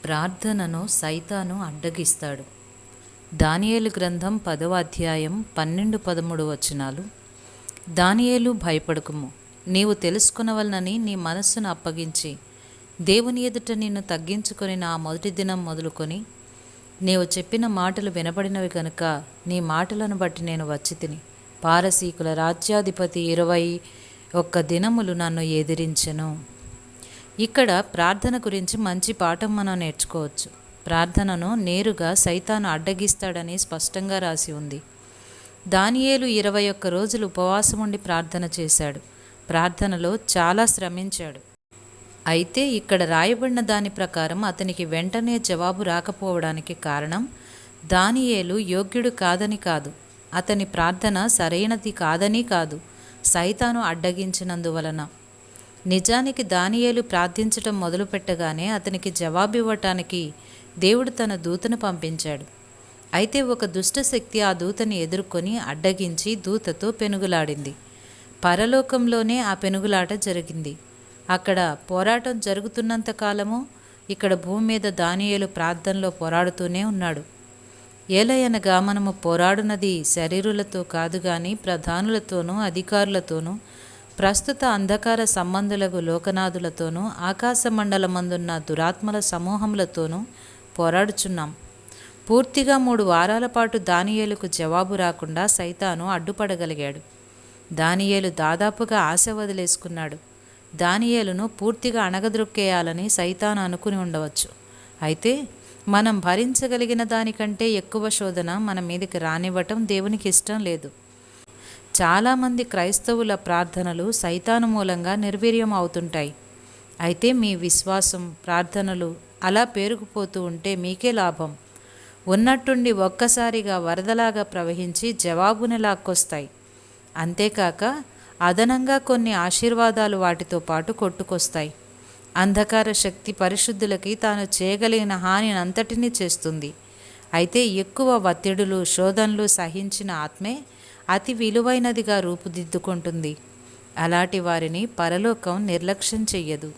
ప్రార్థనను సైతాను అడ్డగిస్తాడు. దానియేలు గ్రంథం 10వ అధ్యాయం 12-13 వచనాలు. దానియేలు, భయపడకుము, నీవు తెలుసుకొనవలనని నీ మనస్సును అప్పగించి దేవుని ఎదుట నిన్ను తగ్గించుకొని నా మొదటి దినం మొదలుకొని నీవు చెప్పిన మాటలు వినబడినవి కనుక నీ మాటలను బట్టి నేను వచ్చి తిని. పారసీకుల రాజ్యాధిపతి 21 దినములు నన్ను ఎదిరించెను. ఇక్కడ ప్రార్థన గురించి మంచి పాఠం మనం నేర్చుకోవచ్చు. ప్రార్థనను నేరుగా సైతాను అడ్డగిస్తాడని స్పష్టంగా రాసి ఉంది. దానియేలు 21 రోజులు ఉపవాసం ఉండి ప్రార్థన చేశాడు. ప్రార్థనలో చాలా శ్రమించాడు. అయితే ఇక్కడ రాయబడిన దాని ప్రకారం అతనికి వెంటనే జవాబు రాకపోవడానికి కారణం దానియేలు యోగ్యుడు కాదని కాదు, అతని ప్రార్థన సరైనది కాదని కాదు, సైతాను అడ్డగించినందువలన. నిజానికి దానియేలు ప్రార్థించటం మొదలుపెట్టగానే అతనికి జవాబివ్వటానికి దేవుడు తన దూతను పంపించాడు. అయితే ఒక దుష్టశక్తి ఆ దూతని ఎదుర్కొని అడ్డగించి దూతతో పెనుగులాడింది. పరలోకంలోనే ఆ పెనుగులాట జరిగింది. అక్కడ పోరాటం జరుగుతున్నంత కాలము ఇక్కడ భూమి మీద దానియేలు ప్రార్థనలో పోరాడుతూనే ఉన్నాడు. ఏలయనగా మనము పోరాడునది శరీరులతో కాదు గాని ప్రధానులతోనూ అధికారులతోనూ ప్రస్తుత అంధకార సంబంధులకు లోకనాథులతోనూ ఆకాశ మండలమందున్న దురాత్మల సమూహములతోనూ పోరాడుచున్నాం. పూర్తిగా 3 వారాల పాటు దానియేలుకు జవాబు రాకుండా సైతాను అడ్డుపడగలిగాడు. దానియేలు దాదాపుగా ఆశ వదిలేసుకున్నాడు. దానియేలును పూర్తిగా అణగద్రొక్కేయాలని సైతాను అనుకుని ఉండవచ్చు. అయితే మనం భరించగలిగిన దానికంటే ఎక్కువ శోధన మన మీదకి రానివ్వటం దేవునికి ఇష్టం లేదు. చాలామంది క్రైస్తవుల ప్రార్థనలు సైతాను మూలంగా నిర్వీర్యం అవుతుంటాయి. అయితే మీ విశ్వాసం, ప్రార్థనలు అలా పేరుకుపోతూ ఉంటే మీకే లాభం. ఉన్నట్టుండి ఒక్కసారిగా వరదలాగా ప్రవహించి జవాబుని లాక్కొస్తాయి. అంతేకాక అదనంగా కొన్ని ఆశీర్వాదాలు వాటితో పాటు కొట్టుకొస్తాయి. అంధకార శక్తి పరిశుద్ధులకి తాను చేయగలిగిన హానిని అంతటినీ చేస్తుంది. అయితే ఎక్కువ ఒత్తిడులు, శోధనలు సహించిన ఆత్మే అతి విలువైనదిగా రూపుదిద్దుకుంటుంది. అలాంటి వారిని పరలోకం నిర్లక్ష్యం చెయ్యదు.